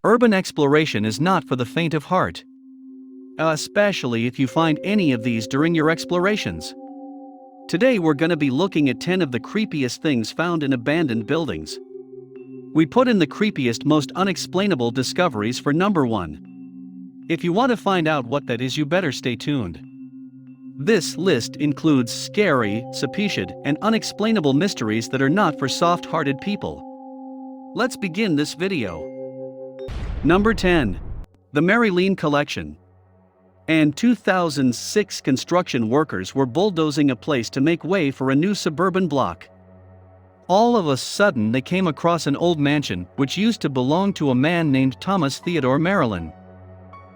Urban exploration is not for the faint of heart, especially if you find any of these during your explorations. Today we're gonna be looking at 10 of the creepiest things found in abandoned buildings. We put in the creepiest, most unexplainable discoveries for number 1. If you want to find out what that is, you better stay tuned. This list includes scary, supposed, and unexplainable mysteries that are not for soft-hearted people. Let's begin this video. Number 10. The Merrylin Collection. And 2006 construction workers were bulldozing a place to make way for a new suburban block. All of a sudden they came across an old mansion which used to belong to a man named Thomas Theodore Marilyn.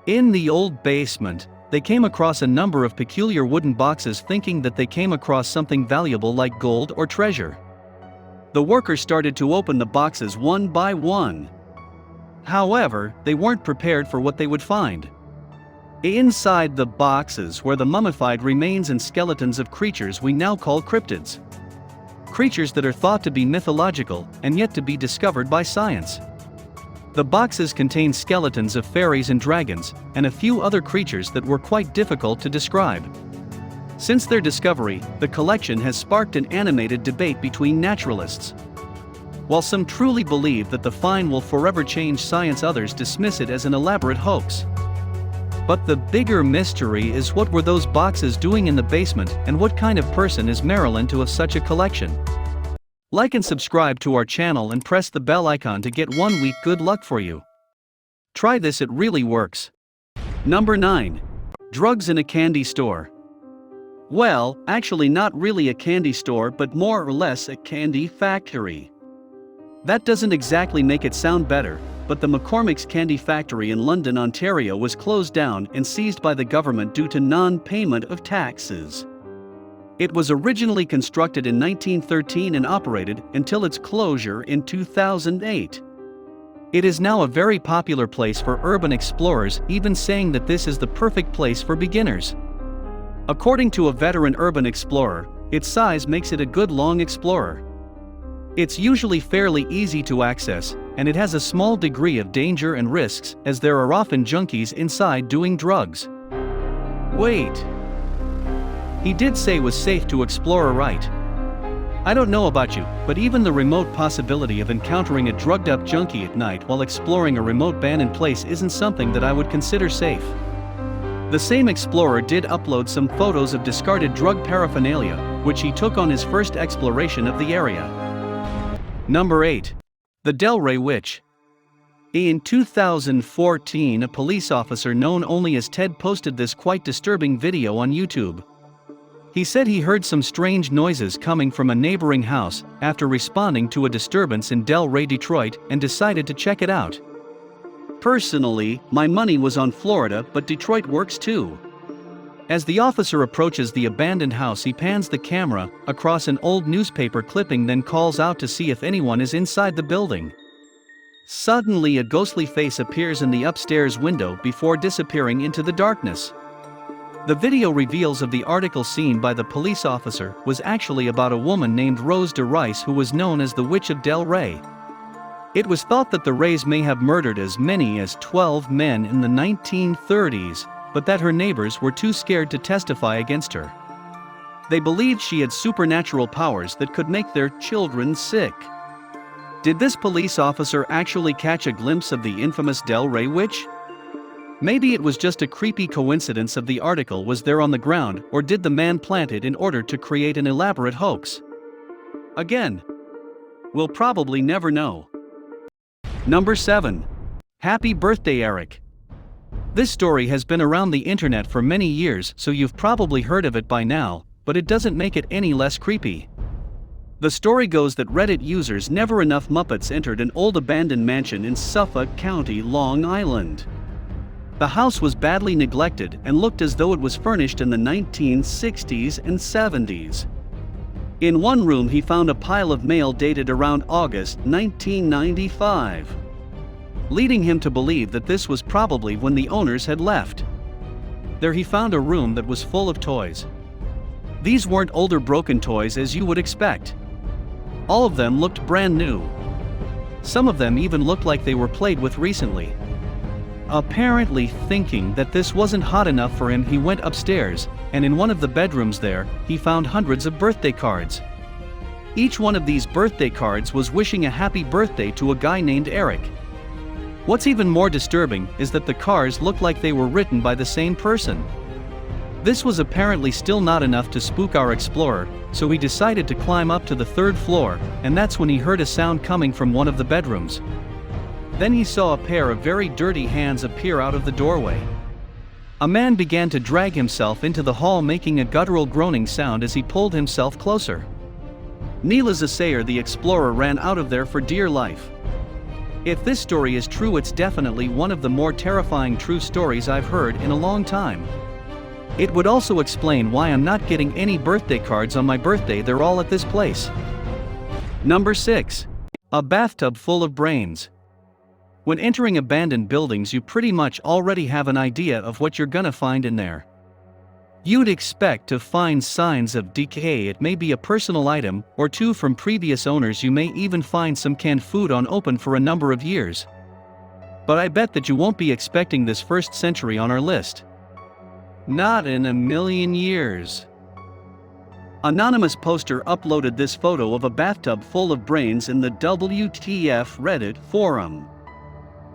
In the old basement, they came across a number of peculiar wooden boxes, thinking that they came across something valuable like gold or treasure. The workers started to open the boxes one by one. However, they weren't prepared for what they would find. Inside the boxes were the mummified remains and skeletons of creatures we now call cryptids. Creatures that are thought to be mythological and yet to be discovered by science. The boxes contain skeletons of fairies and dragons, and a few other creatures that were quite difficult to describe. Since their discovery, the collection has sparked an animated debate between naturalists. While some truly believe that the find will forever change science, others dismiss it as an elaborate hoax. But the bigger mystery is, what were those boxes doing in the basement, and what kind of person is Merrylin to have such a collection? Like and subscribe to our channel and press the bell icon to get 1 week good luck for you. Try this, it really works. Number 9. Drugs in a candy store. Well, actually not really a candy store, but more or less a candy factory. That doesn't exactly make it sound better, but the McCormick's Candy Factory in London, Ontario was closed down and seized by the government due to non-payment of taxes. It was originally constructed in 1913 and operated until its closure in 2008. It is now a very popular place for urban explorers, even saying that this is the perfect place for beginners. According to a veteran urban explorer, its size makes it a good long explorer. It's usually fairly easy to access, and it has a small degree of danger and risks, as there are often junkies inside doing drugs. Wait. He did say it was safe to explore, right? I don't know about you, but even the remote possibility of encountering a drugged-up junkie at night while exploring a remote abandoned place isn't something that I would consider safe. The same explorer did upload some photos of discarded drug paraphernalia, which he took on his first exploration of the area. Number 8. The Delray Witch. In 2014, a police officer known only as Ted posted this quite disturbing video on YouTube. He said he heard some strange noises coming from a neighboring house after responding to a disturbance in Delray, Detroit, and decided to check it out. Personally, my money was on Florida, but Detroit works too. As the officer approaches the abandoned house, he pans the camera across an old newspaper clipping, then calls out to see if anyone is inside the building. Suddenly, a ghostly face appears in the upstairs window before disappearing into the darkness. The video reveals of the article seen by the police officer was actually about a woman named Rose DeRice, who was known as the Witch of Delray. It was thought that the Rays may have murdered as many as 12 men in the 1930s, but that her neighbors were too scared to testify against her. They believed she had supernatural powers that could make their children sick. Did this police officer actually catch a glimpse of the infamous Delray Witch? Maybe it was just a creepy coincidence of the article was there on the ground, or did the man plant it in order to create an elaborate hoax? Again, we'll probably never know. Number 7. Happy Birthday, Eric. This story has been around the internet for many years, so you've probably heard of it by now, but it doesn't make it any less creepy. The story goes that Reddit users Never Enough Muppets entered an old abandoned mansion in Suffolk County, Long Island. The house was badly neglected and looked as though it was furnished in the 1960s and 70s. In one room he found a pile of mail dated around August 1995, leading him to believe that this was probably when the owners had left. There he found a room that was full of toys. These weren't older broken toys as you would expect. All of them looked brand new. Some of them even looked like they were played with recently. Apparently thinking that this wasn't hot enough for him, he went upstairs, and in one of the bedrooms there, he found hundreds of birthday cards. Each one of these birthday cards was wishing a happy birthday to a guy named Eric. What's even more disturbing is that the cards looked like they were written by the same person. This was apparently still not enough to spook our explorer, so he decided to climb up to the third floor, and that's when he heard a sound coming from one of the bedrooms. Then he saw a pair of very dirty hands appear out of the doorway. A man began to drag himself into the hall, making a guttural groaning sound as he pulled himself closer. Needless to say, the explorer ran out of there for dear life. If this story is true, it's definitely one of the more terrifying true stories I've heard in a long time. It would also explain why I'm not getting any birthday cards on my birthday. They're all at this place. Number 6. A bathtub full of brains. When entering abandoned buildings, you pretty much already have an idea of what you're gonna find in there. You'd expect to find signs of decay. It may be a personal item or two from previous owners. You may even find some canned food unopened for a number of years. But I bet that you won't be expecting this first century on our list. Not in a million years. Anonymous poster uploaded this photo of a bathtub full of brains in the WTF Reddit forum.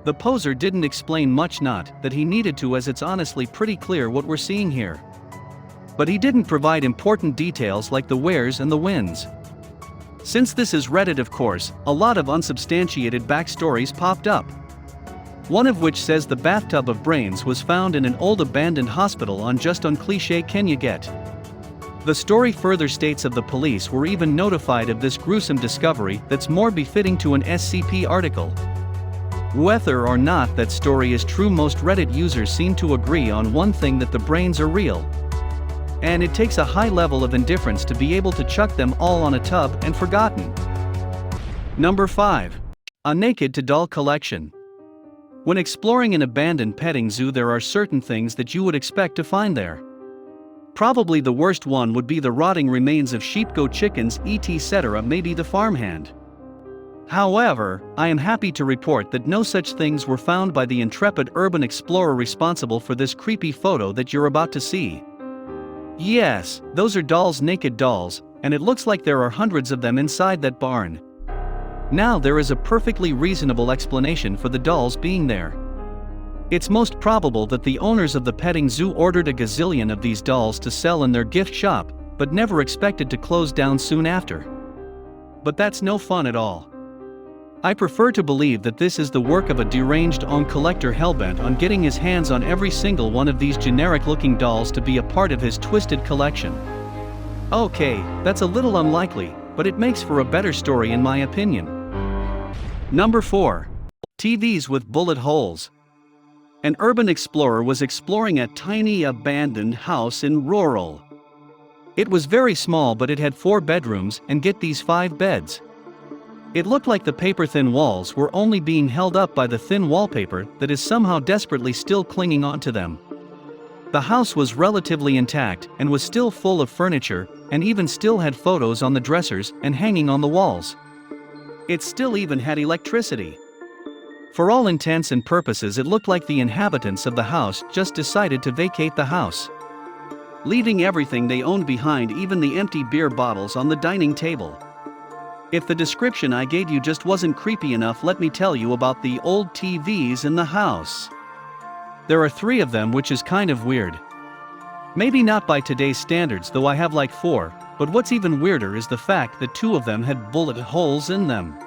The poser didn't explain much, not that he needed to, as it's honestly pretty clear what we're seeing here. But he didn't provide important details like the wheres and the whens. Since this is Reddit, of course, a lot of unsubstantiated backstories popped up. One of which says the bathtub of brains was found in an old abandoned hospital on just on cliche can you get. The story further states of the police were even notified of this gruesome discovery that's more befitting to an SCP article. Whether or not that story is true, most Reddit users seem to agree on one thing, that the brains are real. And it takes a high level of indifference to be able to chuck them all on a tub and forgotten. Number 5. A naked to doll collection. When exploring an abandoned petting zoo, there are certain things that you would expect to find there. Probably the worst one would be the rotting remains of sheep, goat, chickens, etc., maybe the farmhand. However, I am happy to report that no such things were found by the intrepid urban explorer responsible for this creepy photo that you're about to see. Yes, those are dolls, naked dolls, and it looks like there are hundreds of them inside that barn. Now there is a perfectly reasonable explanation for the dolls being there. It's most probable that the owners of the petting zoo ordered a gazillion of these dolls to sell in their gift shop, but never expected to close down soon after. But that's no fun at all. I prefer to believe that this is the work of a deranged collector hellbent on getting his hands on every single one of these generic-looking dolls to be a part of his twisted collection. Okay, that's a little unlikely, but it makes for a better story in my opinion. Number 4. TVs with bullet holes. An urban explorer was exploring a tiny abandoned house in rural. It was very small, but it had 4 bedrooms, and get these, 5 beds. It looked like the paper-thin walls were only being held up by the thin wallpaper that is somehow desperately still clinging onto them. The house was relatively intact and was still full of furniture, and even still had photos on the dressers and hanging on the walls. It still even had electricity. For all intents and purposes, it looked like the inhabitants of the house just decided to vacate the house, leaving everything they owned behind, even the empty beer bottles on the dining table. If the description I gave you just wasn't creepy enough, let me tell you about the old TVs in the house. There are 3 of them, which is kind of weird. Maybe not by today's standards, though I have like 4, but what's even weirder is the fact that 2 of them had bullet holes in them.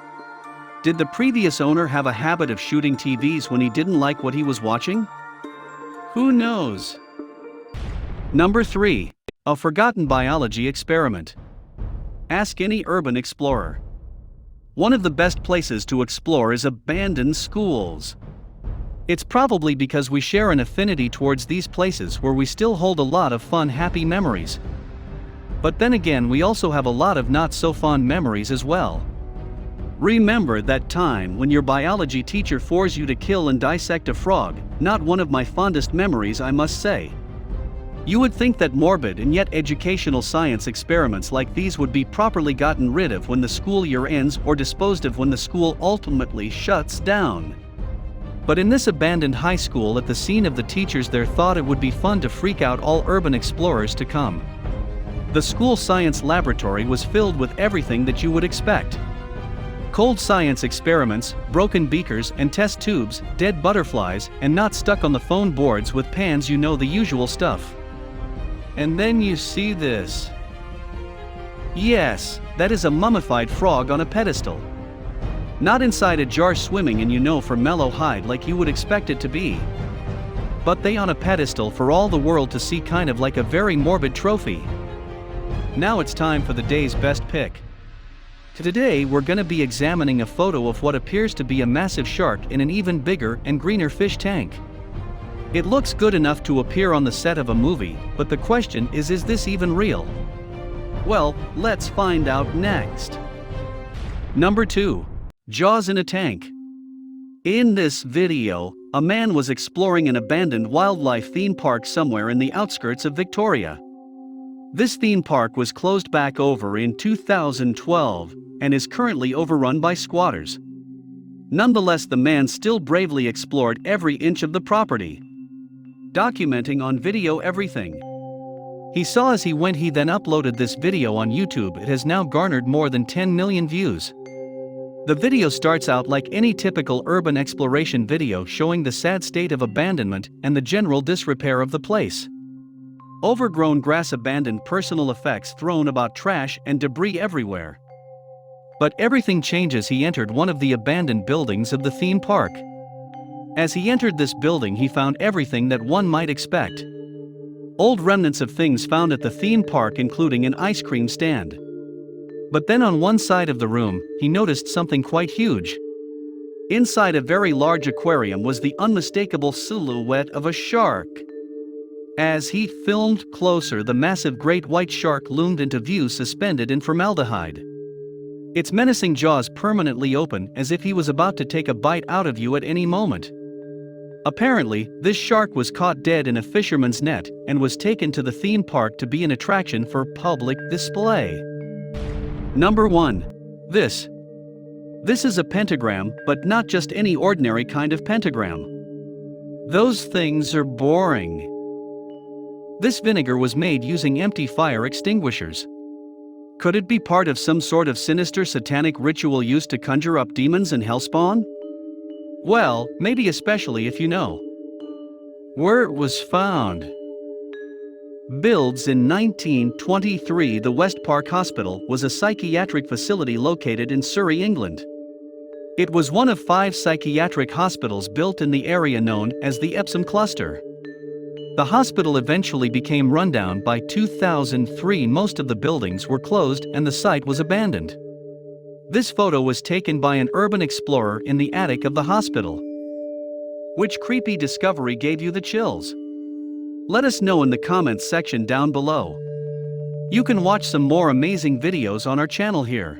Did the previous owner have a habit of shooting TVs when he didn't like what he was watching? Who knows? Number 3. A forgotten biology experiment. Ask any urban explorer. One of the best places to explore is abandoned schools. It's probably because we share an affinity towards these places where we still hold a lot of fun, happy memories. But then again, we also have a lot of not so fond memories as well. Remember that time when your biology teacher forced you to kill and dissect a frog? Not one of my fondest memories, I must say. You would think that morbid and yet educational science experiments like these would be properly gotten rid of when the school year ends or disposed of when the school ultimately shuts down. But in this abandoned high school at the scene of the teachers there thought it would be fun to freak out all urban explorers to come. The school science laboratory was filled with everything that you would expect. Cold science experiments, broken beakers and test tubes, dead butterflies, and not stuck on the phone boards with pans, you know, the usual stuff. And then you see this. Yes, that is a mummified frog on a pedestal. Not inside a jar swimming in, you know, formaldehyde like you would expect it to be. But they on a pedestal for all the world to see, kind of like a very morbid trophy. Now it's time for the day's best pick. Today we're gonna be examining a photo of what appears to be a massive shark in an even bigger and greener fish tank. It looks good enough to appear on the set of a movie, but the question is this even real? Well, let's find out next. Number 2. Jaws in a tank. In this video, a man was exploring an abandoned wildlife theme park somewhere in the outskirts of Victoria. This theme park was closed back over in 2012 and is currently overrun by squatters. Nonetheless, the man still bravely explored every inch of the property, documenting on video everything he saw as he went. He then uploaded this video on YouTube. It has now garnered more than 10 million views. The video starts out like any typical urban exploration video, showing the sad state of abandonment and the general disrepair of the place. Overgrown grass, abandoned personal effects thrown about, trash and debris everywhere. But everything changes. He entered one of the abandoned buildings of the theme park. As he entered this building, he found everything that one might expect. Old remnants of things found at the theme park, including an ice cream stand. But then on one side of the room, he noticed something quite huge. Inside a very large aquarium was the unmistakable silhouette of a shark. As he filmed closer, the massive great white shark loomed into view, suspended in formaldehyde. Its menacing jaws permanently open, as if he was about to take a bite out of you at any moment. Apparently, this shark was caught dead in a fisherman's net and was taken to the theme park to be an attraction for public display. Number 1. This is a pentagram, but not just any ordinary kind of pentagram. Those things are boring. This vinegar was made using empty fire extinguishers. Could it be part of some sort of sinister satanic ritual used to conjure up demons and hellspawn? Well, maybe, especially if you know where it was found. Built in 1923, the West Park Hospital was a psychiatric facility located in Surrey, England. It was one of 5 psychiatric hospitals built in the area known as the Epsom Cluster. The hospital eventually became rundown by 2003. Most of the buildings were closed and the site was abandoned. This photo was taken by an urban explorer in the attic of the hospital. Which creepy discovery gave you the chills? Let us know in the comments section down below. You can watch some more amazing videos on our channel here.